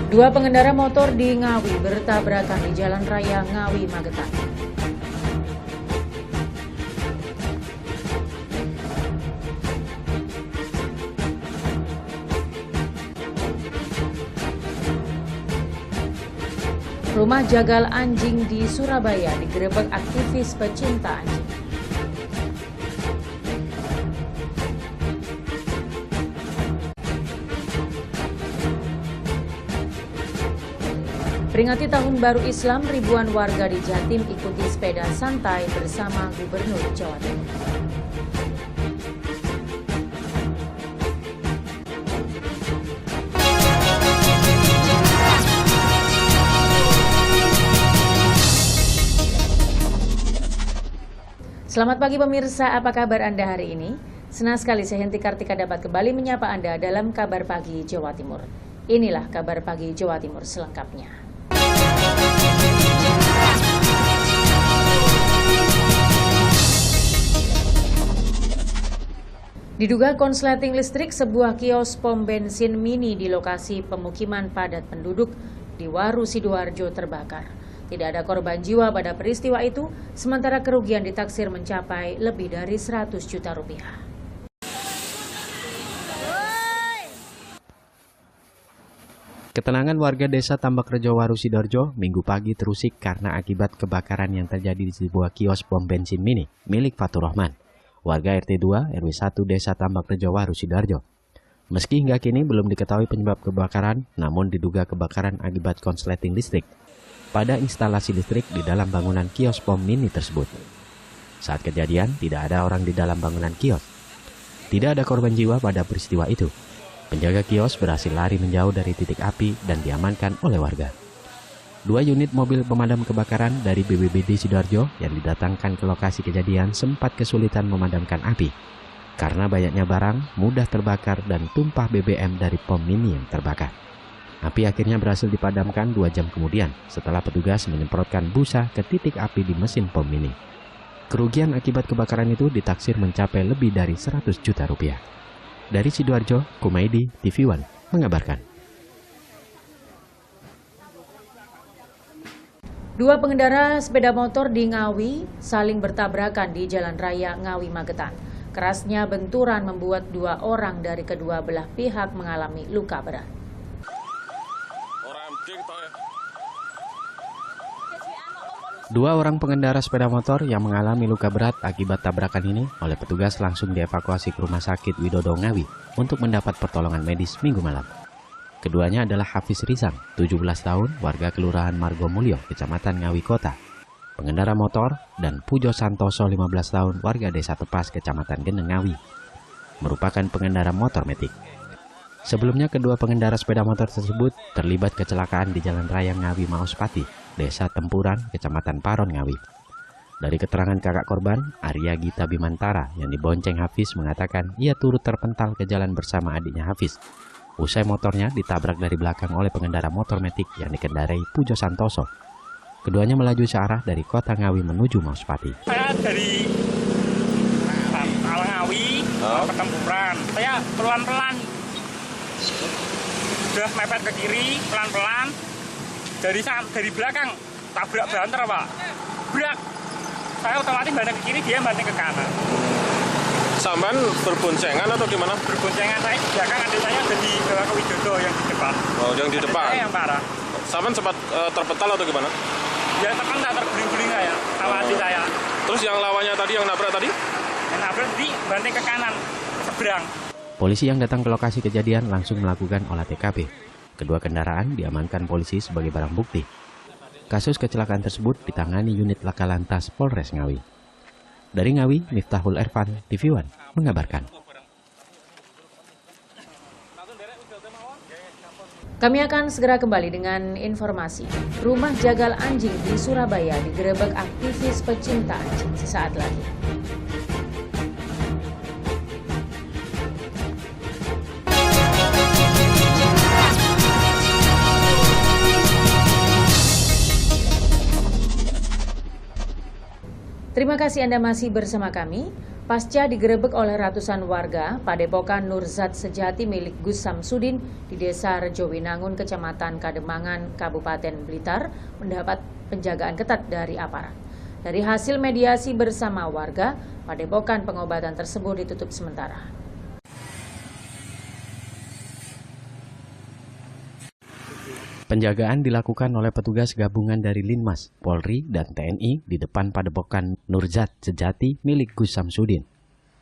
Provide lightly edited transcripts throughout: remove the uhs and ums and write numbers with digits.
Dua pengendara motor di Ngawi bertabrakan di Jalan Raya Ngawi, Magetan. Rumah jagal anjing di Surabaya digerebek aktivis pecinta anjing. Peringati Tahun Baru Islam, ribuan warga di Jatim ikuti sepeda santai bersama Gubernur Jawa Timur. Selamat pagi pemirsa, apa kabar Anda hari ini? Senang sekali saya Henti Kartika dapat kembali menyapa Anda dalam Kabar Pagi Jawa Timur. Inilah Kabar Pagi Jawa Timur selengkapnya. Diduga konsleting listrik sebuah kios pom bensin mini di lokasi pemukiman padat penduduk di Waru Sidoarjo terbakar. Tidak ada korban jiwa pada peristiwa itu, sementara kerugian ditaksir mencapai lebih dari 100 juta rupiah. Ketenangan warga desa Tambakrejo Waru Sidoarjo Minggu pagi terusik karena akibat kebakaran yang terjadi di sebuah kios pom bensin mini milik Fatur Rahman, warga RT 2 RW 1 desa Tambakrejo Waru Sidoarjo. Meski hingga kini belum diketahui penyebab kebakaran, namun diduga kebakaran akibat konsleting listrik pada instalasi listrik di dalam bangunan kios pom mini tersebut. Saat kejadian, tidak ada orang di dalam bangunan kios. Tidak ada korban jiwa pada peristiwa itu. Penjaga kios berhasil lari menjauh dari titik api dan diamankan oleh warga. 2 unit mobil pemadam kebakaran dari BPBD Sidoarjo yang didatangkan ke lokasi kejadian sempat kesulitan memadamkan api karena banyaknya barang mudah terbakar dan tumpah BBM dari pom mini yang terbakar. Api akhirnya berhasil dipadamkan 2 jam kemudian setelah petugas menyemprotkan busa ke titik api di mesin pom mini. Kerugian akibat kebakaran itu ditaksir mencapai lebih dari 100 juta rupiah. Dari Sidoarjo, Kumaidi, TV One mengabarkan. Dua pengendara sepeda motor di Ngawi saling bertabrakan di Jalan Raya Ngawi, Magetan. Kerasnya benturan membuat 2 orang dari kedua belah pihak mengalami luka berat. Dua orang pengendara sepeda motor yang mengalami luka berat akibat tabrakan ini oleh petugas langsung dievakuasi ke Rumah Sakit Widodo Ngawi untuk mendapat pertolongan medis Minggu malam. Keduanya adalah Hafiz Rizam, 17 tahun, warga Kelurahan Margomulyo, Kecamatan Ngawi Kota, pengendara motor, dan Pujo Santoso, 15 tahun, warga Desa Tepas, Kecamatan Geneng Ngawi, merupakan pengendara motor metik. Sebelumnya kedua pengendara sepeda motor tersebut terlibat kecelakaan di Jalan Raya Ngawi Maospati, Desa Tempuran, Kecamatan Paron Ngawi. Dari keterangan kakak korban, Arya Gita Bimantara yang dibonceng Hafiz mengatakan ia turut terpental ke jalan bersama adiknya Hafiz. Usai motornya ditabrak dari belakang oleh pengendara motor metik yang dikendarai Pujo Santoso. Keduanya melaju searah dari kota Ngawi menuju Maospati. Saya dari Ngawi ke Tempuran. Saya pelan-pelan. Sudah mepet ke kiri, pelan-pelan. Dari belakang, tabrak banter Pak. Brak. Saya otomatis banting ke kiri, dia banting ke kanan. Sampan berboncengan atau gimana? Berboncengan, saya di belakang, adik saya ada di bawah ke Widodo yang di depan. Oh, yang di depan? Saya yang parah. Sampan sempat terpental atau gimana? Ya terpental, terguling-guling saya, sama adik saya. Terus yang lawannya tadi, yang nabrak tadi? Yang nabrak tadi banting ke kanan, seberang. Polisi yang datang ke lokasi kejadian langsung melakukan olah TKP. Kedua kendaraan diamankan polisi sebagai barang bukti. Kasus kecelakaan tersebut ditangani unit Laka Lantas Polres Ngawi. Dari Ngawi, Miftahul Ervan, TV One mengabarkan. Kami akan segera kembali dengan informasi. Rumah jagal anjing di Surabaya digerebek aktivis pecinta anjing sesaat lagi. Terima kasih Anda masih bersama kami. Pasca digerebek oleh ratusan warga, Padepokan Nurzat Sejati milik Gus Samsudin di Desa Rejowinangun, Kecamatan Kademangan, Kabupaten Blitar, mendapat penjagaan ketat dari aparat. Dari hasil mediasi bersama warga, Padepokan pengobatan tersebut ditutup sementara. Penjagaan dilakukan oleh petugas gabungan dari Linmas, Polri, dan TNI di depan Padepokan Nurzat Sejati milik Gus Samsudin,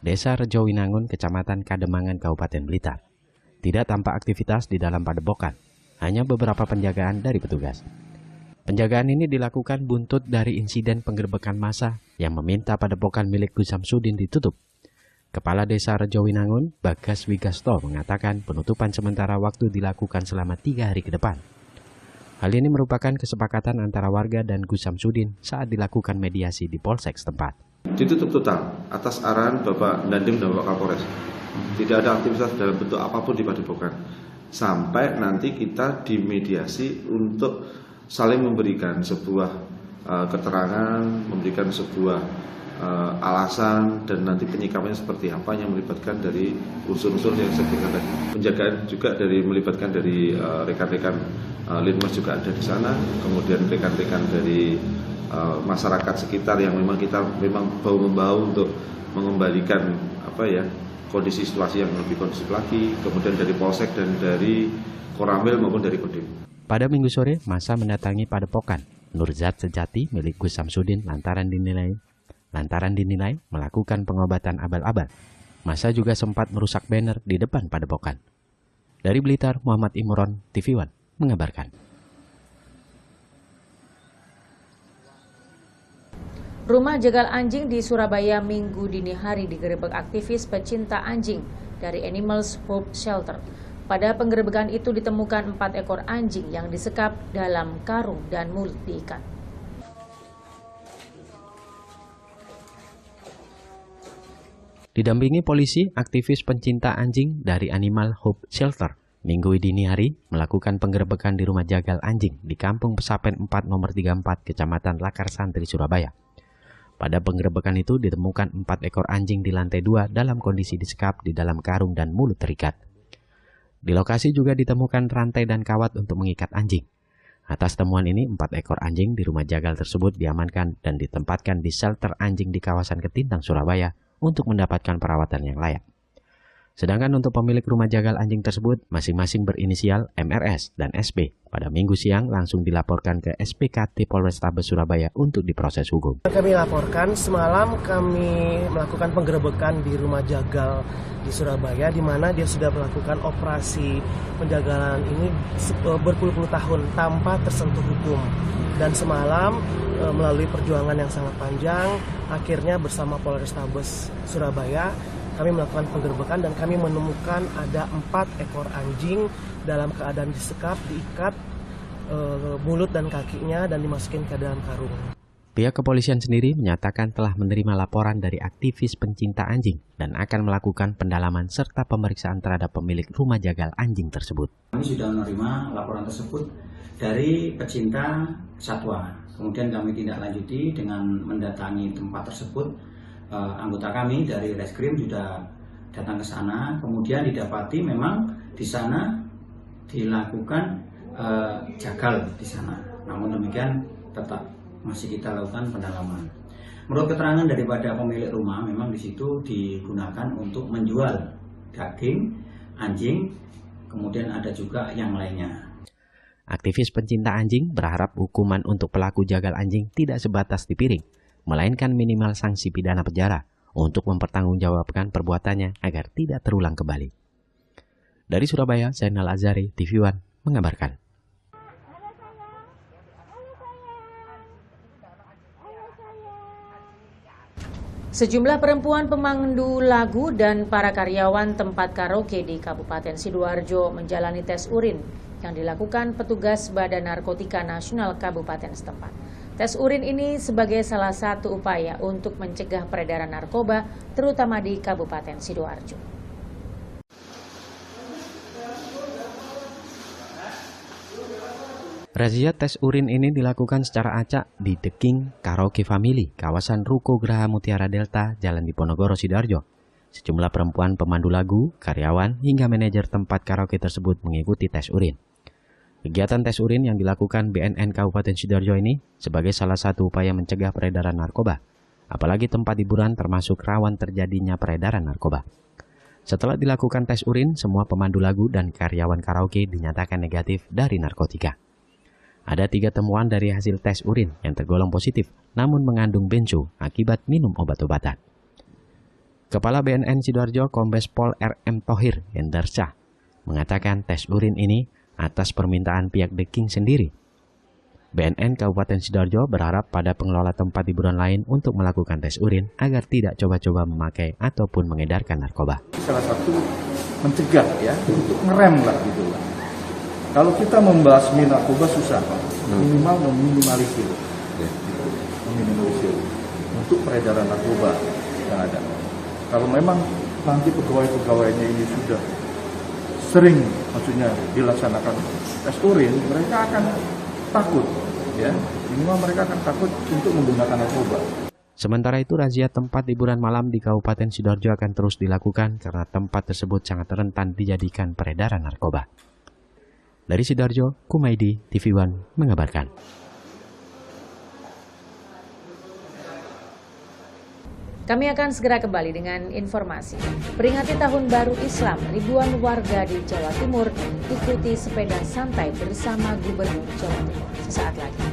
Desa Rejowinangun, Kecamatan Kademangan, Kabupaten Blitar. Tidak tampak aktivitas di dalam padepokan, hanya beberapa penjagaan dari petugas. Penjagaan ini dilakukan buntut dari insiden penggerebekan massa yang meminta padepokan milik Gus Samsudin ditutup. Kepala Desa Rejowinangun, Bagas Wigasto, mengatakan penutupan sementara waktu dilakukan selama 3 hari ke depan. Hal ini merupakan kesepakatan antara warga dan Gus Samsudin saat dilakukan mediasi di Polsek setempat. Ditutup total atas arahan Bapak Dandim dan Bapak Kapolres. Tidak ada aktivitas dalam bentuk apapun di Padepokan. Sampai nanti kita dimediasi untuk saling memberikan sebuah keterangan, memberikan sebuah alasan, dan nanti penyikapannya seperti apa yang melibatkan dari unsur-unsur yang saya berikan tadi. Penjagaan juga dari melibatkan dari rekan-rekan Linmas juga ada di sana, kemudian rekan-rekan dari masyarakat sekitar yang memang kita bahu-membahu untuk mengembalikan kondisi situasi yang lebih kondusif lagi, kemudian dari Polsek dan dari Koramil maupun dari Kodim. Pada Minggu sore, massa mendatangi Padepokan Nurzat Sejati milik Gus Samsudin lantaran dinilai melakukan pengobatan abal-abal. Massa juga sempat merusak banner di depan Padepokan. Dari Blitar, Muhammad Imron, TV One, mengabarkan. Rumah jagal anjing di Surabaya Minggu dini hari digerebek aktivis pecinta anjing dari Animals Hope Shelter. Pada penggerebekan itu ditemukan 4 ekor anjing yang disekap dalam karung dan mulut diikat. Didampingi polisi, aktivis pencinta anjing dari Animal Hope Shelter Minggu dini hari melakukan penggerebekan di rumah jagal anjing di Kampung Pesapen 4 nomor 34 Kecamatan Lakar Santri, Surabaya. Pada penggerebekan itu ditemukan 4 ekor anjing di lantai 2 dalam kondisi disekap di dalam karung dan mulut terikat. Di lokasi juga ditemukan rantai dan kawat untuk mengikat anjing. Atas temuan ini, 4 ekor anjing di rumah jagal tersebut diamankan dan ditempatkan di shelter anjing di kawasan Ketintang, Surabaya untuk mendapatkan perawatan yang layak. Sedangkan untuk pemilik rumah jagal anjing tersebut masing-masing berinisial MRS dan SB. Pada Minggu siang langsung dilaporkan ke SPKT Polrestabes Surabaya untuk diproses hukum. Kami laporkan semalam kami melakukan penggerebekan di rumah jagal di Surabaya, di mana dia sudah melakukan operasi penjagalan ini berpuluh-puluh tahun tanpa tersentuh hukum. Dan semalam melalui perjuangan yang sangat panjang, akhirnya bersama Polrestabes Surabaya kami melakukan penggerebekan dan kami menemukan ada 4 ekor anjing dalam keadaan disekap, diikat mulut dan kakinya dan dimasukin ke dalam karung. Pihak kepolisian sendiri menyatakan telah menerima laporan dari aktivis pencinta anjing dan akan melakukan pendalaman serta pemeriksaan terhadap pemilik rumah jagal anjing tersebut. Kami sudah menerima laporan tersebut dari pecinta satwa. Kemudian kami tindak lanjuti dengan mendatangi tempat tersebut. Anggota kami dari Reskrim sudah datang ke sana, kemudian didapati memang di sana dilakukan jagal di sana. Namun demikian tetap masih kita lakukan pendalaman. Menurut keterangan daripada pemilik rumah, memang di situ digunakan untuk menjual daging anjing, kemudian ada juga yang lainnya. Aktivis pencinta anjing berharap hukuman untuk pelaku jagal anjing tidak sebatas di piring, melainkan minimal sanksi pidana penjara untuk mempertanggungjawabkan perbuatannya agar tidak terulang kembali. Dari Surabaya, Zainal Azhari, TV One, mengabarkan. Sejumlah perempuan pemandu lagu dan para karyawan tempat karaoke di Kabupaten Sidoarjo menjalani tes urin yang dilakukan petugas Badan Narkotika Nasional Kabupaten setempat. Tes urin ini sebagai salah satu upaya untuk mencegah peredaran narkoba, terutama di Kabupaten Sidoarjo. Razia tes urin ini dilakukan secara acak di The King Karaoke Family, kawasan Ruko Graha Mutiara Delta, Jalan Diponegoro, Sidoarjo. Sejumlah perempuan pemandu lagu, karyawan, hingga manajer tempat karaoke tersebut mengikuti tes urin. Kegiatan tes urin yang dilakukan BNN Kabupaten Sidoarjo ini sebagai salah satu upaya mencegah peredaran narkoba, apalagi tempat hiburan termasuk rawan terjadinya peredaran narkoba. Setelah dilakukan tes urin, semua pemandu lagu dan karyawan karaoke dinyatakan negatif dari narkotika. Ada 3 temuan dari hasil tes urin yang tergolong positif, namun mengandung benzo akibat minum obat-obatan. Kepala BNN Sidoarjo Kombes Pol RM Thohir Hendarsyah mengatakan tes urin ini atas permintaan pihak The King sendiri. BNN Kabupaten Sidoarjo berharap pada pengelola tempat hiburan lain untuk melakukan tes urin agar tidak coba-coba memakai ataupun mengedarkan narkoba. Salah satu mencegah ya, untuk ngerem lah gitu lah. Kalau kita membasmi narkoba susah, minimal meminimalisir, meminimalisir untuk peredaran narkoba yang ada. Kalau memang nanti pegawai-pegawainya ini sudah sering, maksudnya dilaksanakan tes urin, mereka akan takut, ya minimal mereka akan takut untuk menggunakan narkoba. Sementara itu, razia tempat hiburan malam di Kabupaten Sidoarjo akan terus dilakukan karena tempat tersebut sangat rentan dijadikan peredaran narkoba. Dari Sidoarjo, Kumaidi, TV One mengabarkan. Kami akan segera kembali dengan informasi. Peringati Tahun Baru Islam, ribuan warga di Jawa Timur ikuti sepeda santai bersama Gubernur Jawa Timur. Sesaat lagi.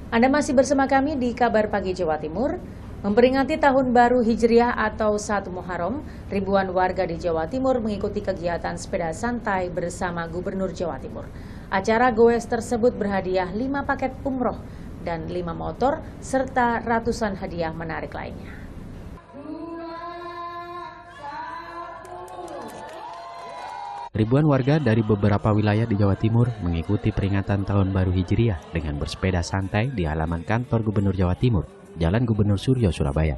Anda masih bersama kami di Kabar Pagi Jawa Timur. Memperingati Tahun Baru Hijriah atau 1 Muharram, ribuan warga di Jawa Timur mengikuti kegiatan sepeda santai bersama Gubernur Jawa Timur. Acara goes tersebut berhadiah 5 paket umroh dan 5 motor serta ratusan hadiah menarik lainnya. Ribuan warga dari beberapa wilayah di Jawa Timur mengikuti peringatan Tahun Baru Hijriah dengan bersepeda santai di halaman kantor Gubernur Jawa Timur, Jalan Gubernur Suryo, Surabaya.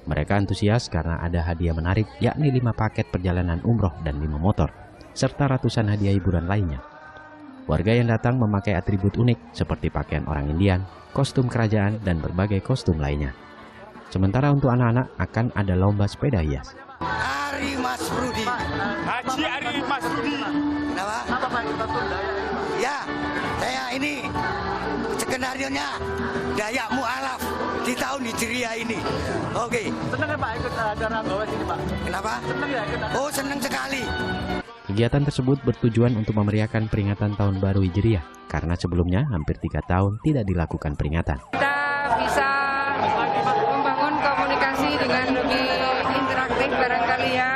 Mereka antusias karena ada hadiah menarik, yakni 5 paket perjalanan umroh dan 5 motor, serta ratusan hadiah hiburan lainnya. Warga yang datang memakai atribut unik seperti pakaian orang Indian, kostum kerajaan, dan berbagai kostum lainnya. Sementara untuk anak-anak akan ada lomba sepeda hias. Ari Mas Rudi. Haji Ari Mas Rudi. Kenapa? Apa Pak kita tunda ya? Ya, saya ini skenario-nya Dayak Mu'alaf di tahun Hijriah ini. Oke. Senang ya Pak ikut acara goes ini Pak? Kenapa? Senang ya ikut acara. Oh, senang sekali. Kegiatan tersebut bertujuan untuk memeriahkan peringatan Tahun Baru Hijriah, karena sebelumnya hampir 3 tahun tidak dilakukan peringatan. Kita bisa membangun komunikasi dengan lebih interaktif barangkali ya.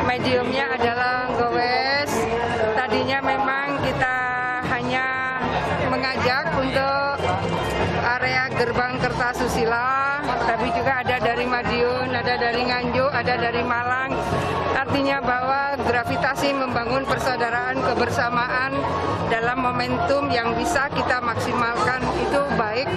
Mediumnya adalah gowes. Tadinya memang kita hanya mengajak untuk area gerbang Kertasusila, tapi juga ada dari Madiun, ada dari Nganjuk, ada dari Malang. Artinya bahwa gravitasi membangun persaudaraan kebersamaan dalam momentum yang bisa kita maksimalkan itu baik.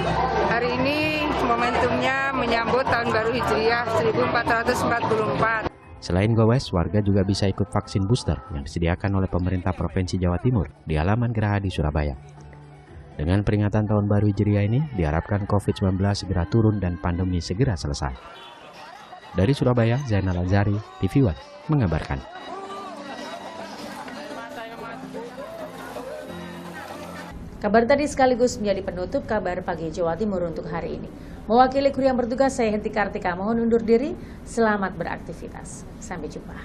Hari ini momentumnya menyambut Tahun Baru Hijriah 1444. Selain gowes, warga juga bisa ikut vaksin booster yang disediakan oleh pemerintah Provinsi Jawa Timur di halaman Geraha di Surabaya. Dengan peringatan Tahun Baru Hijriah ini, diharapkan COVID-19 segera turun dan pandemi segera selesai. Dari Surabaya, Zainal Azari, TV One, mengabarkan. Kabar tadi sekaligus menjadi penutup Kabar Pagi Jawa Timur untuk hari ini. Mewakili kru yang bertugas, saya Henti Kartika mohon undur diri. Selamat beraktivitas. Sampai jumpa.